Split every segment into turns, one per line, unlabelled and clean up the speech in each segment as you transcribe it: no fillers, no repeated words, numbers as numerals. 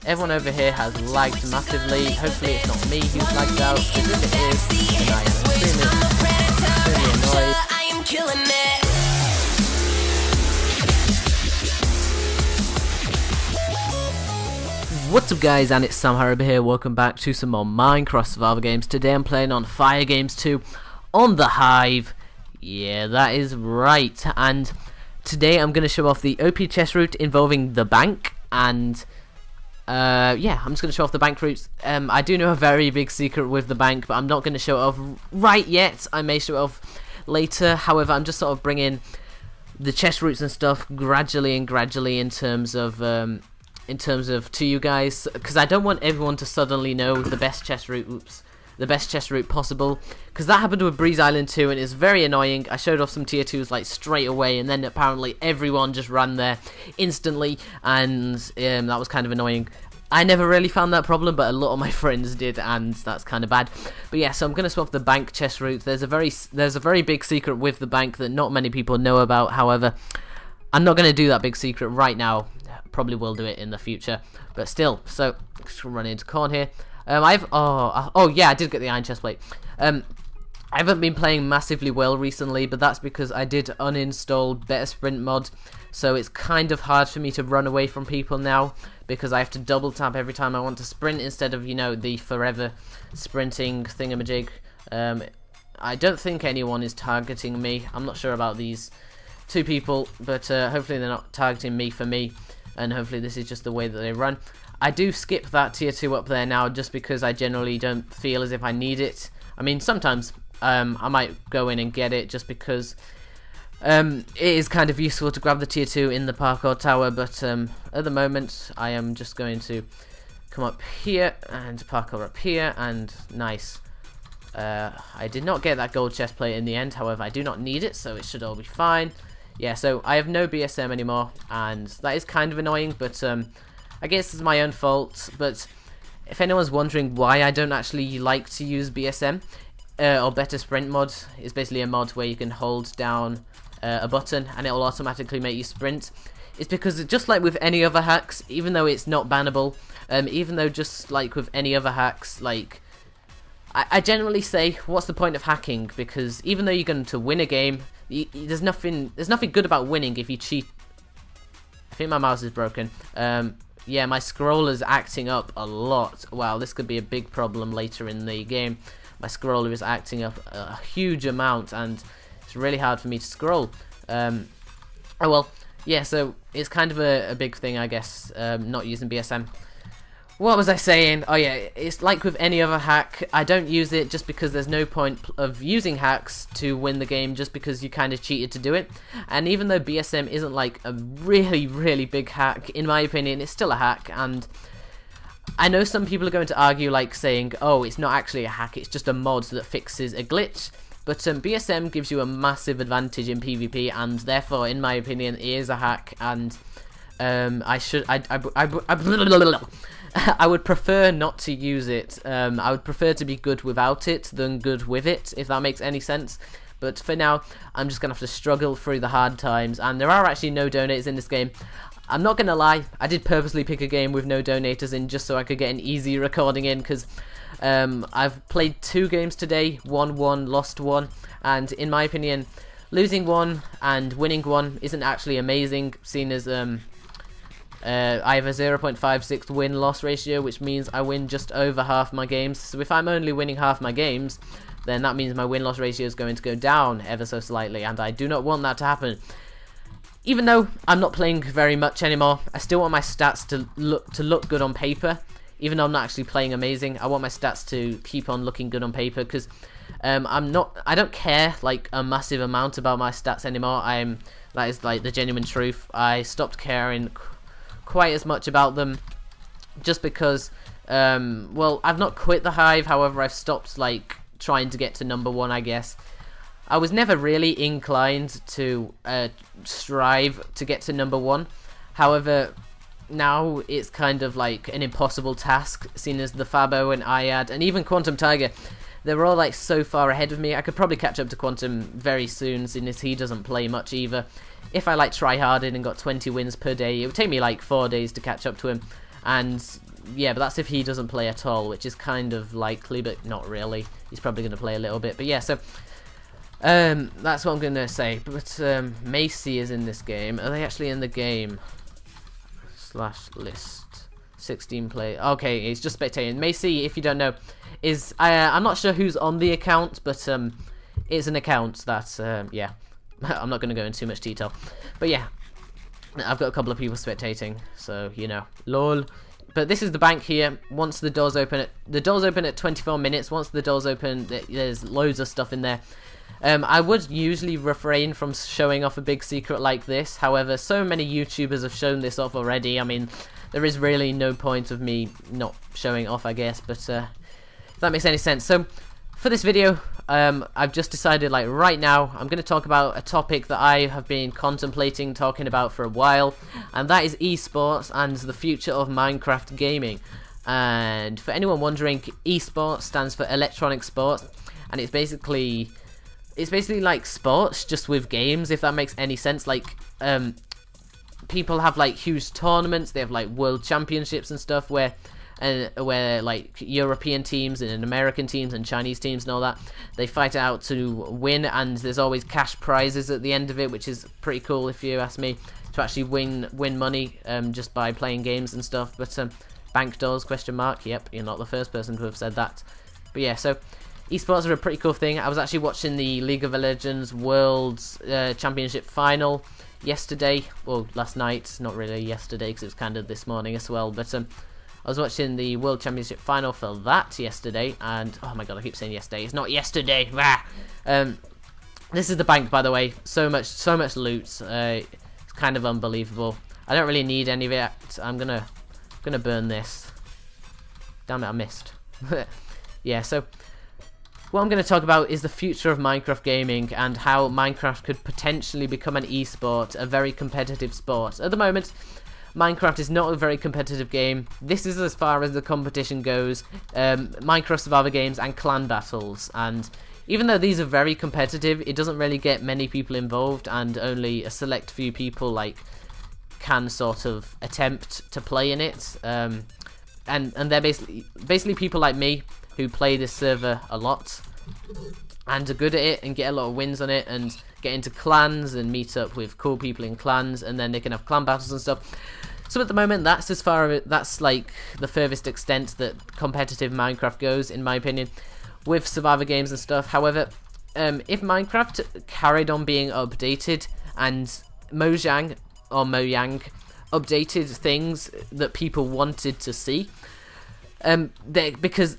everyone over here has lagged massively. Hopefully it's not me who's lagged out, because if it is, then I am extremely annoyed.
I am killing it.
What's up guys, and it's SamHaribo here. Welcome back to some more Minecraft survival games. Today I'm playing on Fire Games 2 on the Hive. Yeah, that is right. And today I'm going to show off the OP chest route involving the bank. And yeah, I'm just going to show off the bank routes. I do know a very big secret with the bank, but I'm not going to show it off right yet. I may show it off later. However, I'm just sort of bringing the chest routes and stuff gradually in terms of to you guys, because I don't want everyone to suddenly know the best chest route possible, because that happened with Breeze Island 2 and it's very annoying. I showed off some tier 2s like straight away, and then apparently everyone just ran there instantly, and that was kind of annoying. I never really found that problem, but a lot of my friends did, and that's kind of bad. But yeah, so I'm going to swap the bank chest route. There's a very big secret with the bank that not many people know about. However, I'm not going to do that big secret right now. Probably will do it in the future, but still. So just run into corn here. Oh yeah, I did get the iron chest plate. I haven't been playing massively well recently, but that's because I did uninstall Better Sprint mod, so it's kind of hard for me to run away from people now, because I have to double tap every time I want to sprint instead of, you know, the forever sprinting thingamajig. I don't think anyone is targeting me. I'm not sure about these two people, but hopefully they're not targeting me for me, and hopefully this is just the way that they run. I do skip that tier 2 up there now just because I generally don't feel as if I need it. I mean, sometimes I might go in and get it just because it is kind of useful to grab the tier 2 in the parkour tower, but at the moment I am just going to come up here and parkour up here, and nice. I did not get that gold chest plate in the end, however I do not need it, so it should all be fine. Yeah, so I have no BSM anymore, and that is kind of annoying, but I guess it's my own fault. But if anyone's wondering why I don't actually like to use BSM, or Better Sprint mod, is basically a mod where you can hold down a button and it will automatically make you sprint. It's because just like with any other hacks, even though it's not bannable, even though just like with any other hacks, like I generally say, what's the point of hacking? Because even though you're going to win a game, there's nothing good about winning if you cheat. I think my mouse is broken. Yeah, my scroller is acting up a lot. Wow, this could be a big problem later in the game. My scroller is acting up a huge amount, and it's really hard for me to scroll. Oh well, yeah, so it's kind of a big thing, I guess, not using BSM. What was I saying? Oh yeah, it's like with any other hack. I don't use it just because there's no point of using hacks to win the game, just because you kind of cheated to do it. And even though BSM isn't like a really big hack, in my opinion, it's still a hack. And I know some people are going to argue, like saying, oh, it's not actually a hack, it's just a mod that fixes a glitch. But BSM gives you a massive advantage in PvP, and therefore, in my opinion, it is a hack. And I would prefer not to use it. I would prefer to be good without it than good with it, if that makes any sense. But for now, I'm just going to have to struggle through the hard times. And there are actually no donators in this game. I'm not going to lie, I did purposely pick a game with no donators in just so I could get an easy recording in, because I've played 2 games today, won 1, lost 1. And in my opinion, losing 1 and winning 1 isn't actually amazing, seeing as I have a 0.56 win-loss ratio, which means I win just over half my games. So if I'm only winning half my games, then that means my win-loss ratio is going to go down ever so slightly, and I do not want that to happen. Even though I'm not playing very much anymore, I still want my stats to look good on paper. Even though I'm not actually playing amazing, I want my stats to keep on looking good on paper, because I don't care like a massive amount about my stats anymore. That is like the genuine truth. I stopped caring quite as much about them, just because well, I've not quit the Hive, however I've stopped like trying to get to number 1, I guess. I was never really inclined to strive to get to number 1, however now it's kind of like an impossible task, seeing as the Fabo and Iad and even Quantum Tiger, they're all like so far ahead of me. I could probably catch up to Quantum very soon, seeing as he doesn't play much either. If I like try harded and got 20 wins per day, it would take me like 4 days to catch up to him. And yeah, but that's if he doesn't play at all, which is kind of likely, but not really. He's probably going to play a little bit. But yeah, so that's what I'm going to say. But Macy is in this game. Are they actually in the game? /list 16 play. Okay, he's just spectating. Macy, if you don't know, is I'm not sure who's on the account, but it's an account that yeah, I'm not going to go into too much detail. But yeah, I've got a couple of people spectating, so you know, lol. But this is the bank here. Once the doors open, the doors open at 24 minutes. Once the doors open, there's loads of stuff in there. I would usually refrain from showing off a big secret like this. However, so many YouTubers have shown this off already. I mean, there is really no point of me not showing off, I guess. But if that makes any sense. So for this video, I've just decided, like right now, I'm going to talk about a topic that I have been contemplating talking about for a while, and that is esports and the future of Minecraft gaming. And for anyone wondering, esports stands for electronic sports, and it's basically like sports just with games, if that makes any sense. Like people have like huge tournaments, they have like world championships and stuff where like European teams and American teams and Chinese teams and all that, they fight out to win, and there's always cash prizes at the end of it, which is pretty cool if you ask me, to actually win money just by playing games and stuff. But bank doors ? Yep, you're not the first person to have said that. But yeah, so esports are a pretty cool thing. I was actually watching the League of Legends World Championship final yesterday, well last night, not really yesterday because it was kind of this morning as well, but I was watching the World Championship final for that yesterday, and oh my god, I keep saying yesterday. It's not yesterday. This is the bank, by the way. So much loot. It's kind of unbelievable. I don't really need any of it. I'm gonna burn this. Damn it, I missed. Yeah. So what I'm going to talk about is the future of Minecraft gaming and how Minecraft could potentially become an esport, a very competitive sport. At the moment, Minecraft is not a very competitive game. This is as far as the competition goes. Minecraft survival games and clan battles, and even though these are very competitive, it doesn't really get many people involved, and only a select few people like can sort of attempt to play in it. And they're basically people like me who play this server a lot and are good at it and get a lot of wins on it and get into clans and meet up with cool people in clans, and then they can have clan battles and stuff. So at the moment, that's like the furthest extent that competitive Minecraft goes, in my opinion, with survivor games and stuff. However, if Minecraft carried on being updated and Mojang updated things that people wanted to see, because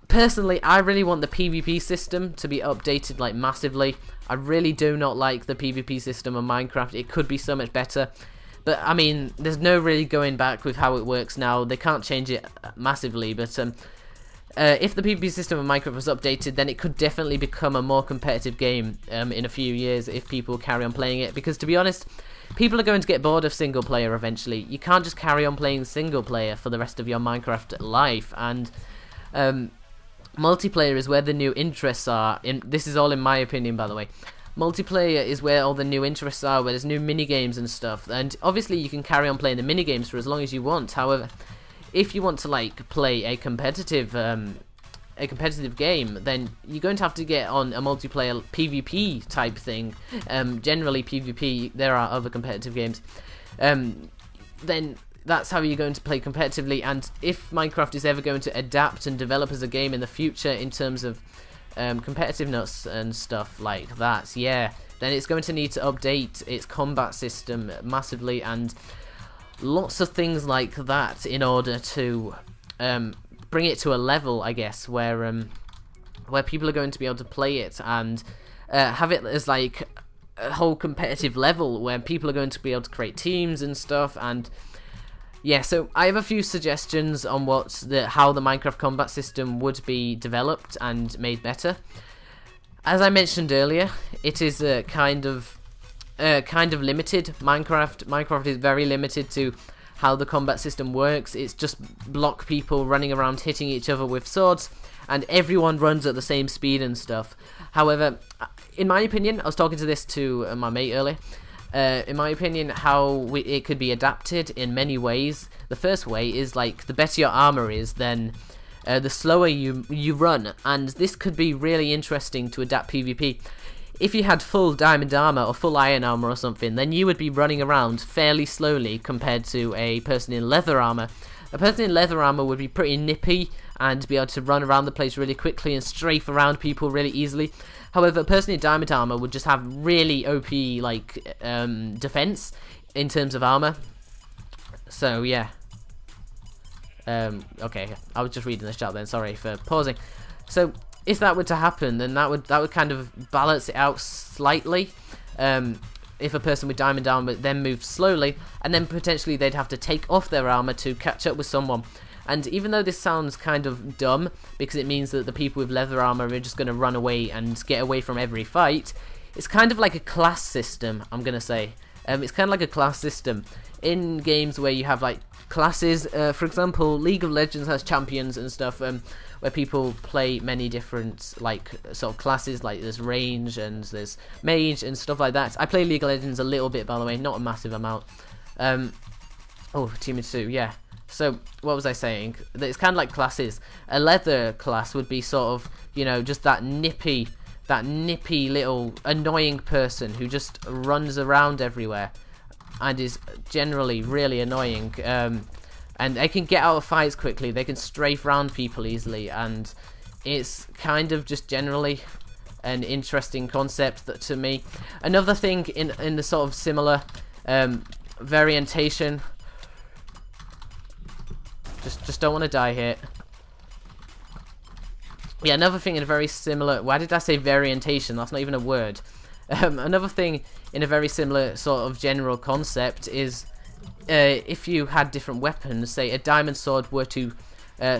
personally, I really want the PvP system to be updated like massively. I really do not like the PvP system of Minecraft. It could be so much better. But I mean, there's no really going back with how it works now. They can't change it massively. But if the PvP system of Minecraft was updated, then it could definitely become a more competitive game in a few years if people carry on playing it. Because to be honest, people are going to get bored of single player eventually. You can't just carry on playing single player for the rest of your Minecraft life. And multiplayer is where the new interests are. This is all in my opinion, by the way. Multiplayer is where all the new interests are, where there's new mini-games and stuff. And obviously you can carry on playing the mini-games for as long as you want. However, if you want to like play a competitive game, then you're going to have to get on a multiplayer PvP type thing. Generally PvP, there are other competitive games. Then that's how you're going to play competitively. And if Minecraft is ever going to adapt and develop as a game in the future in terms of competitiveness and stuff like that, yeah, then it's going to need to update its combat system massively and lots of things like that in order to bring it to a level, I guess, where people are going to be able to play it and have it as like a whole competitive level where people are going to be able to create teams and stuff. And yeah, so I have a few suggestions on how the Minecraft combat system would be developed and made better. As I mentioned earlier, it is kind of limited. Minecraft is very limited to how the combat system works. It's just block people running around hitting each other with swords, and everyone runs at the same speed and stuff. However, in my opinion, I was talking to my mate earlier, in my opinion, how it could be adapted in many ways. The first way is like the better your armor is, then the slower you run, and this could be really interesting to adapt PvP. If you had full diamond armor or full iron armor or something, then you would be running around fairly slowly compared to a person in leather armor. A person in leather armor would be pretty nippy and be able to run around the place really quickly and strafe around people really easily. However, a person in diamond armor would just have really OP like defense in terms of armor. So yeah. Okay, I was just reading the chat then. Sorry for pausing. So if that were to happen, then that would kind of balance it out slightly. If a person with diamond armor then moves slowly, and then potentially they'd have to take off their armor to catch up with someone. And even though this sounds kind of dumb, because it means that the people with leather armor are just going to run away and get away from every fight, it's kind of like a class system, I'm going to say. It's kind of like a class system in games where you have like classes. For example, League of Legends has champions and stuff, where people play many different like sort of classes. Like there's range and there's mage and stuff like that. I play League of Legends a little bit, by the way, not a massive amount. Oh, Team of Two, yeah. So what was I saying? It's kind of like classes. A leather class would be sort of, you know, just that nippy little annoying person who just runs around everywhere and is generally really annoying. And they can get out of fights quickly. They can strafe around people easily, and it's kind of just generally an interesting concept that to me. Another thing in the sort of similar variantation. Just don't want to die here. Yeah, another thing in a very similar... Why did I say variantation? That's not even a word. Another thing in a very similar sort of general concept is if you had different weapons, say a diamond sword were to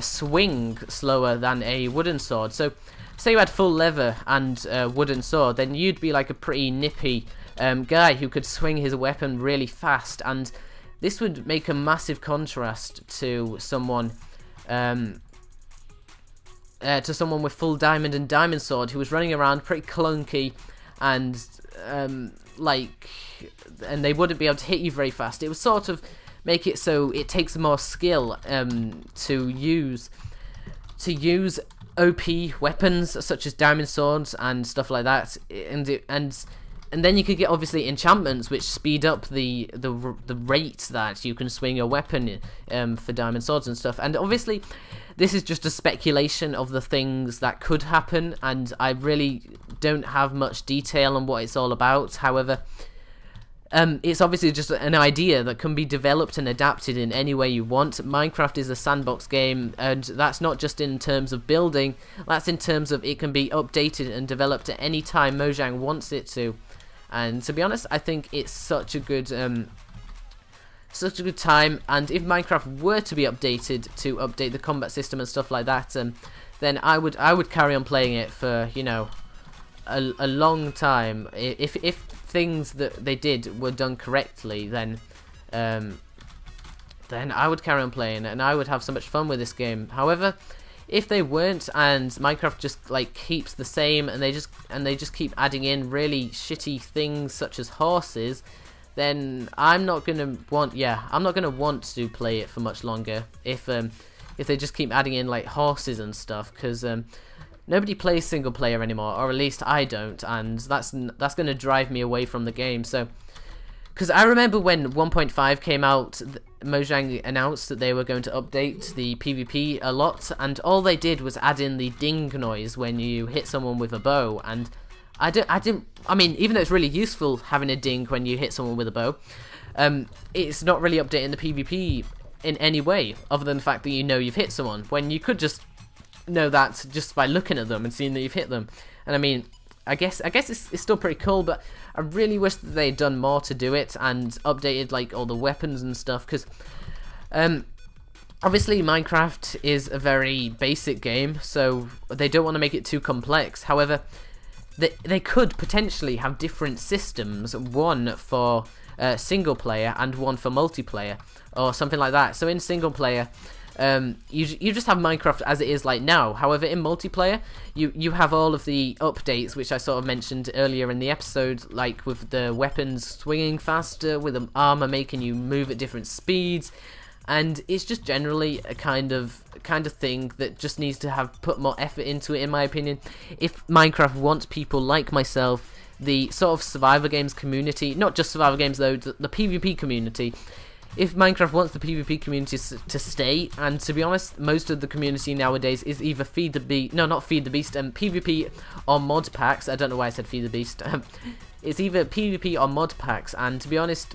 swing slower than a wooden sword. So, say you had full leather and a wooden sword, then you'd be like a pretty nippy guy who could swing his weapon really fast, and this would make a massive contrast to someone with full diamond and diamond sword who was running around pretty clunky and and they wouldn't be able to hit you very fast. It would sort of make it so it takes more skill to use OP weapons such as diamond swords and stuff like that, and then you could get obviously enchantments which speed up the rate that you can swing a weapon for diamond swords and stuff. And obviously this is just a speculation of the things that could happen, and I really don't have much detail on what it's all about. However, it's obviously just an idea that can be developed and adapted in any way you want. Minecraft is a sandbox game, and that's not just in terms of building, that's in terms of it can be updated and developed at any time Mojang wants it to. And to be honest, I think it's such a good time, and if Minecraft were to be updated to update the combat system and stuff like that, then I would carry on playing it for, you know, a long time. If things that they did were done correctly, then I would carry on playing it and I would have so much fun with this game. However, if they weren't, and Minecraft just like keeps the same, and they just keep adding in really shitty things such as horses, then I'm not gonna want to play it for much longer. If they just keep adding in like horses and stuff, because nobody plays single player anymore, or at least I don't, and that's gonna drive me away from the game. So, because I remember when 1.5 came out, Mojang announced that they were going to update the PvP a lot, and all they did was add in the ding noise when you hit someone with a bow. And I mean, even though it's really useful having a ding when you hit someone with a bow, it's not really updating the PvP in any way, other than the fact that you know you've hit someone, when you could just know that just by looking at them and seeing that you've hit them. And I mean, I guess it's still pretty cool, but I really wish that they'd done more to do it and updated like all the weapons and stuff, because obviously Minecraft is a very basic game, so they don't want to make it too complex. However, they could potentially have different systems, one for single player and one for multiplayer, or something like that. So in single player, you just have Minecraft as it is like now. However, in multiplayer, you have all of the updates, which I sort of mentioned earlier in the episode, like with the weapons swinging faster, with the armor making you move at different speeds, and it's just generally a kind of thing that just needs to have put more effort into it, in my opinion. If Minecraft wants people like myself, the sort of survivor games community, not just survivor games though, the PvP community, if Minecraft wants the PvP community to stay, and to be honest, most of the community nowadays is either PvP or mod packs. I don't know why I said Feed the Beast. It's either PvP or mod packs, and to be honest,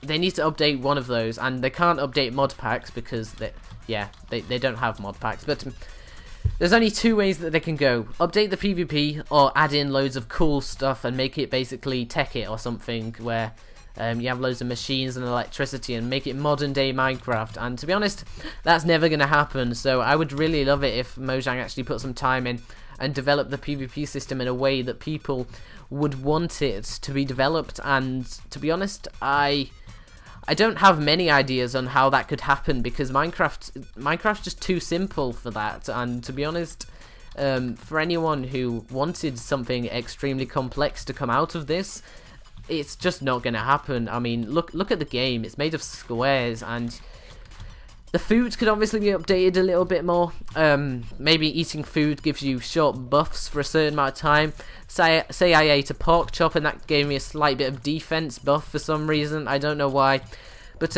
they need to update one of those, and they can't update mod packs because they don't have mod packs. But there's only two ways that they can go: update the PvP or add in loads of cool stuff and make it basically Tech It or something, where you have loads of machines and electricity and make it modern day Minecraft. And to be honest, that's never going to happen. So I would really love it if Mojang actually put some time in and develop the PvP system in a way that people would want it to be developed. And to be honest, I don't have many ideas on how that could happen, because Minecraft's just too simple for that. And to be honest, for anyone who wanted something extremely complex to come out of this, it's just not going to happen. I mean, look at the game. It's made of squares, and the food could obviously be updated a little bit more. Maybe eating food gives you short buffs for a certain amount of time. Say I ate a pork chop and that gave me a slight bit of defense buff for some reason. I don't know why. But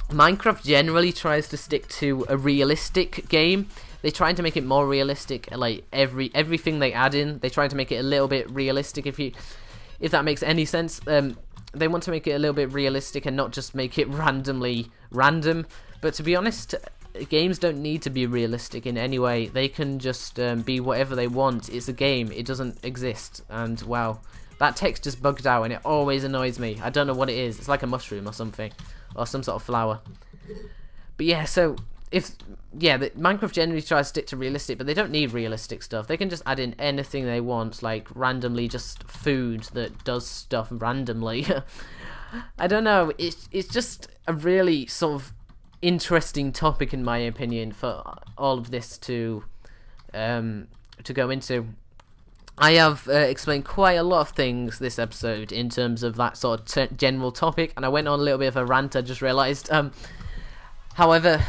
Minecraft generally tries to stick to a realistic game. They try to make it more realistic. Like everything they add in, they try to make it a little bit realistic. If that makes any sense, they want to make it a little bit realistic and not just make it randomly random. But to be honest, games don't need to be realistic in any way. They can just be whatever they want. It's a game. It doesn't exist. And wow, that text just bugged out, and it always annoys me. I don't know what it is. It's like a mushroom or something, or some sort of flower. But yeah, so Minecraft generally tries to stick to realistic, but they don't need realistic stuff. They can just add in anything they want, like randomly just food that does stuff randomly. I don't know. It's just a really sort of interesting topic, in my opinion, for all of this to go into. I have explained quite a lot of things this episode in terms of that sort of general topic, and I went on a little bit of a rant, I just realised. However,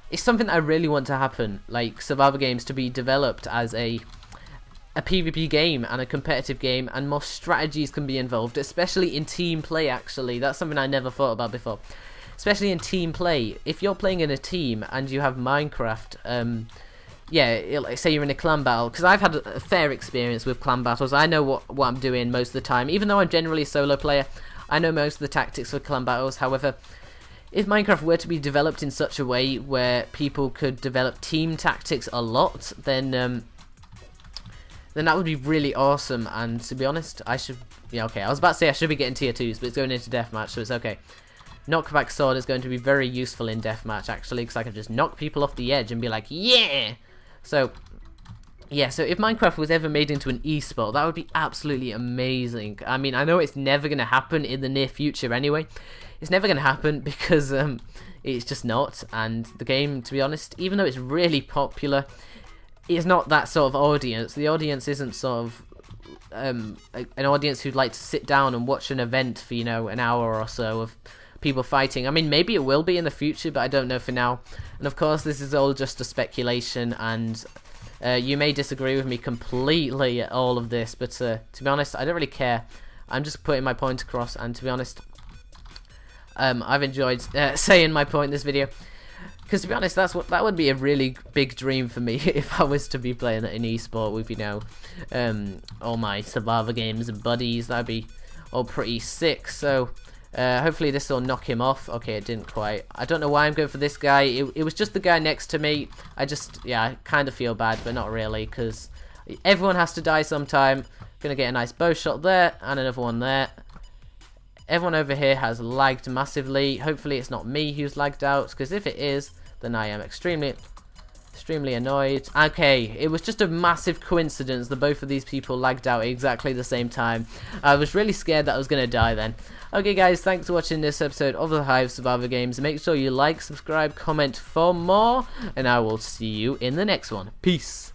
it's something that I really want to happen, like survival games to be developed as a PvP game and a competitive game, and more strategies can be involved, especially in team play. Actually, that's something I never thought about before. Especially in team play, if you're playing in a team and you have Minecraft, say you're in a clan battle, because I've had a fair experience with clan battles. I know what I'm doing most of the time, even though I'm generally a solo player. I know most of the tactics for clan battles. However, if Minecraft were to be developed in such a way where people could develop team tactics a lot, then that would be really awesome. And to be honest, I was about to say I should be getting tier 2s, but it's going into deathmatch, so it's okay. Knockback sword is going to be very useful in deathmatch, actually, because I can just knock people off the edge and be like, yeah! So if Minecraft was ever made into an esport, that would be absolutely amazing. I mean, I know it's never going to happen in the near future anyway. It's never going to happen because it's just not. And the game, to be honest, even though it's really popular, it's not that sort of audience. The audience isn't sort of an audience who'd like to sit down and watch an event for, an hour or so of people fighting. I mean, maybe it will be in the future, but I don't know for now. And of course, this is all just a speculation, and you may disagree with me completely at all of this, but to be honest, I don't really care. I'm just putting my point across, and to be honest, I've enjoyed saying my point in this video, because to be honest, that would be a really big dream for me if I was to be playing an esport with all my survivor games and buddies. That'd be all pretty sick. So hopefully this will knock him off. Okay, it didn't quite. I don't know why I'm going for this guy. It was just the guy next to me. I kind of feel bad, but not really, because everyone has to die sometime. Gonna get a nice bow shot there, and another one there. Everyone over here has lagged massively. Hopefully it's not me who's lagged out, because if it is, then I am extremely extremely annoyed. Okay, it was just a massive coincidence that both of these people lagged out at exactly the same time. I was really scared that I was going to die then. Okay guys, thanks for watching this episode of the Hive Survivor Games. Make sure you like, subscribe, comment for more, and I will see you in the next one. Peace.